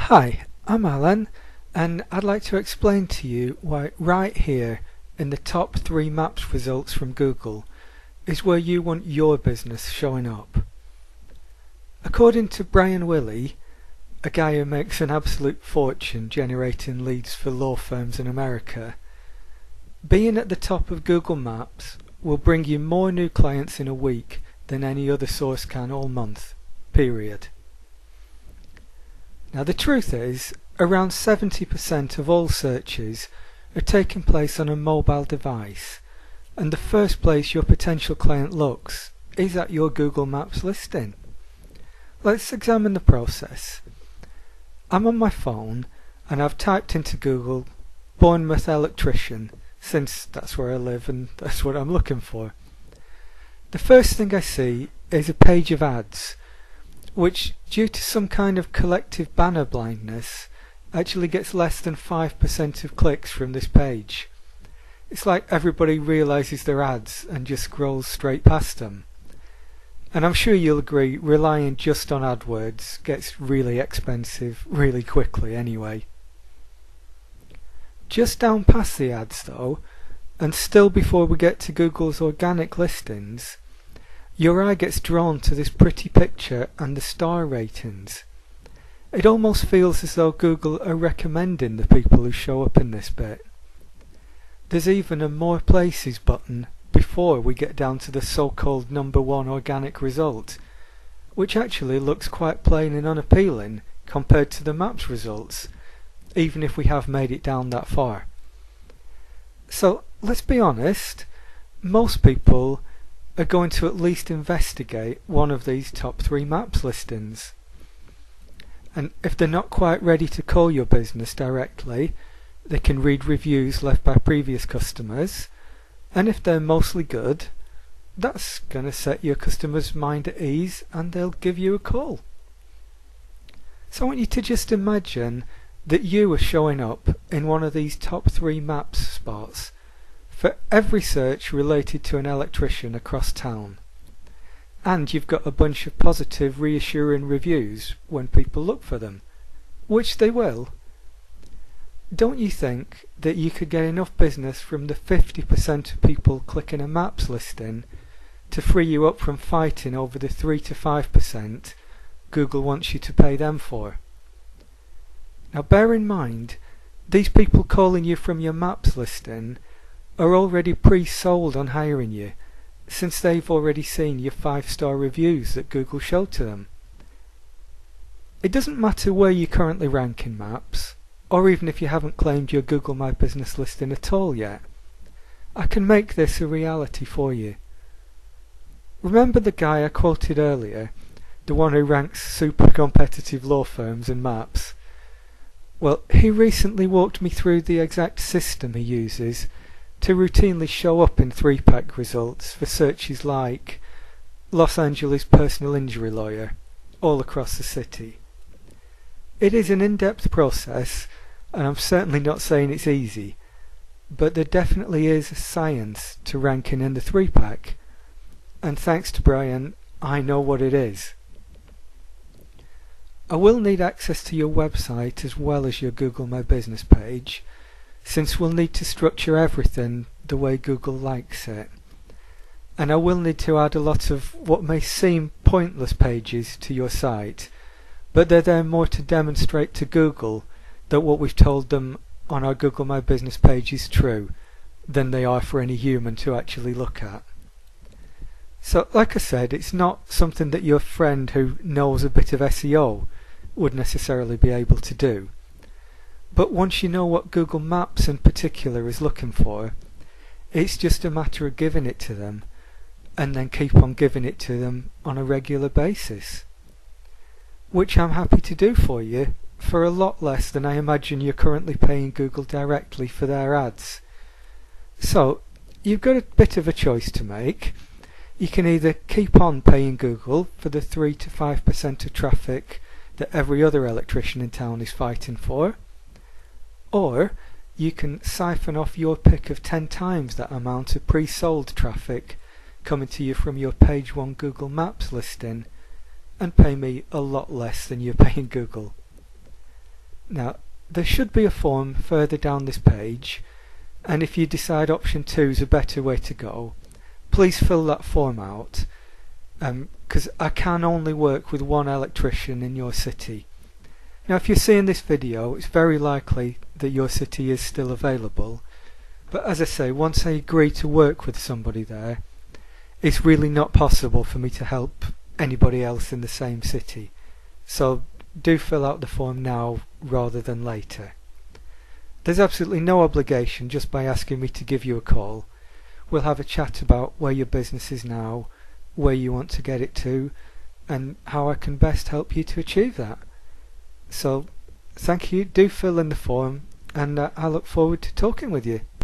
Hi, I'm Alan, and I'd like to explain to you why right here in the top 3 maps results from Google is where you want your business showing up. According to Brian Willey, a guy who makes an absolute fortune generating leads for law firms in America, being at the top of Google Maps will bring you more new clients in a week than any other source can all month, period. Now the truth is, around 70% of all searches are taking place on a mobile device, and the first place your potential client looks is at your Google Maps listing. Let's examine the process. I'm on my phone and I've typed into Google Bournemouth Electrician, since that's where I live and that's what I'm looking for. The first thing I see is a page of ads, which, due to some kind of collective banner blindness, actually gets less than 5% of clicks from this page. It's like everybody realizes they're ads and just scrolls straight past them. And I'm sure you'll agree, relying just on AdWords gets really expensive really quickly anyway. Just down past the ads though, and still before we get to Google's organic listings, your eye gets drawn to this pretty picture and the star ratings. It almost feels as though Google are recommending the people who show up in this bit. There's even a More Places button before we get down to the so-called #1 organic result, which actually looks quite plain and unappealing compared to the Maps results, even if we have made it down that far. So let's be honest, most people are going to at least investigate one of these top 3 maps listings. And if they're not quite ready to call your business directly, they can read reviews left by previous customers, and if they're mostly good, that's going to set your customer's mind at ease and they'll give you a call. So I want you to just imagine that you are showing up in one of these top 3 maps spots for every search related to an electrician across town, and you've got a bunch of positive, reassuring reviews when people look for them, which they will. Don't you think that you could get enough business from the 50% of people clicking a maps listing to free you up from fighting over the 3 to 5% Google wants you to pay them for? Now bear in mind, these people calling you from your maps listing are already pre-sold on hiring you, since they've already seen your 5-star reviews that Google showed to them. It doesn't matter where you currently rank in maps, or even if you haven't claimed your Google My Business listing at all yet. I can make this a reality for you. Remember the guy I quoted earlier, the one who ranks super competitive law firms in maps? Well, he recently walked me through the exact system he uses to routinely show up in 3-pack results for searches like Los Angeles personal injury lawyer all across the city. It is an in-depth process, and I'm certainly not saying it's easy, but there definitely is a science to ranking in the 3-pack, and thanks to Brian, I know what it is. I will need access to your website as well as your Google My Business page, since we'll need to structure everything the way Google likes it. And I will need to add a lot of what may seem pointless pages to your site, but they're there more to demonstrate to Google that what we've told them on our Google My Business page is true, than they are for any human to actually look at. So like I said, it's not something that your friend who knows a bit of SEO would necessarily be able to do. But once you know what Google Maps in particular is looking for, it's just a matter of giving it to them, and then keep on giving it to them on a regular basis. Which I'm happy to do for you, for a lot less than I imagine you're currently paying Google directly for their ads. So, you've got a bit of a choice to make. You can either keep on paying Google for the 3 to 5% of traffic that every other electrician in town is fighting for, or you can siphon off your pick of 10 times that amount of pre-sold traffic coming to you from your page 1 Google Maps listing and pay me a lot less than you're paying Google. Now, there should be a form further down this page, and if you decide option 2 is a better way to go, please fill that form out, because I can only work with one electrician in your city. Now, if you're seeing this video, it's very likely that your city is still available, but as I say, once I agree to work with somebody there, it's really not possible for me to help anybody else in the same city. So do fill out the form now rather than later. There's absolutely no obligation just by asking me to give you a call. We'll have a chat about where your business is now, where you want to get it to, and how I can best help you to achieve that. So thank you, do fill in the form, and I look forward to talking with you.